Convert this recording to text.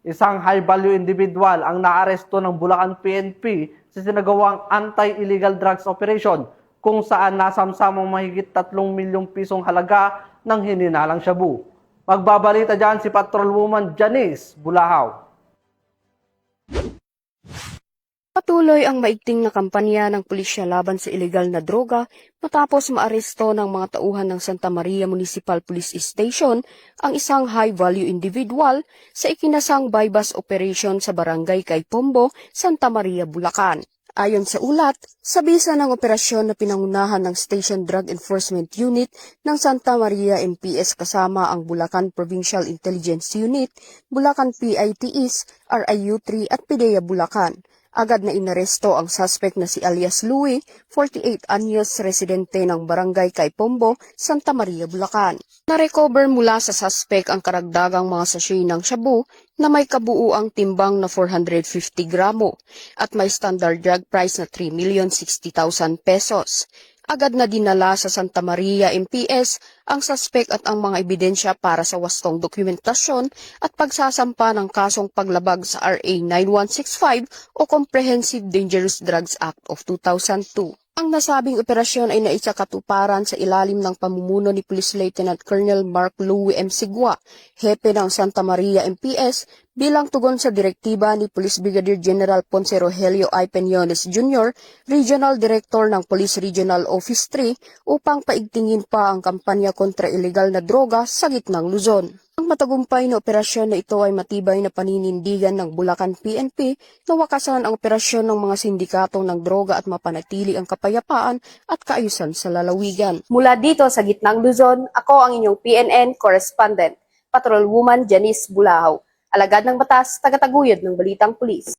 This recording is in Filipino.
Isang high-value individual ang naaresto ng Bulacan PNP sa sinagawang anti-illegal drugs operation kung saan nasamsamang mahigit 3 milyong pisong halaga ng hininalang shabu. Magbabalita dyan si Patrolwoman Janice Bulahaw. Patuloy ang maigting na kampanya ng pulisya laban sa ilegal na droga matapos maaresto ng mga tauhan ng Santa Maria Municipal Police Station ang isang high-value individual sa ikinasang bypass operation sa barangay Caypombo, Santa Maria, Bulacan. Ayon sa ulat, sa bisa ng operasyon na pinangunahan ng Station Drug Enforcement Unit ng Santa Maria MPS kasama ang Bulacan Provincial Intelligence Unit, Bulacan PITEs, RIU-3 at PIDEA Bulacan. Agad na inaresto ang suspect na si alias Louie, 48 anyos, residente ng barangay Caypombo, Santa Maria, Bulacan. Narecover mula sa suspect ang karagdagang mga sachet ng shabu na may kabuuang timbang na 450 gramo at may standard drug price na 3,060,000 pesos. Agad na dinala sa Santa Maria MPS ang suspect at ang mga ebidensya para sa wastong dokumentasyon at pagsasampa ng kasong paglabag sa RA 9165 o Comprehensive Dangerous Drugs Act of 2002. Ang nasabing operasyon ay naisakatuparan sa ilalim ng pamumuno ni Police Lieutenant Colonel Mark Louie M. Sigua, hepe ng Santa Maria MPS, bilang tugon sa direktiba ni Police Brigadier General Ponce Rogelio I. Peñones Jr., Regional Director ng Police Regional Office 3, upang paigtingin pa ang kampanya kontra ilegal na droga sa gitnang Luzon. Ang matagumpay na operasyon na ito ay matibay na paninindigan ng Bulacan PNP na wakasan ang operasyon ng mga sindikatong ng droga at mapanatili ang kapayapaan at kaayusan sa lalawigan. Mula dito sa gitnang Luzon, ako ang inyong PNN correspondent, Patrolwoman Janice Bulahaw, alagad ng batas, tagataguyod ng Balitang Pulis.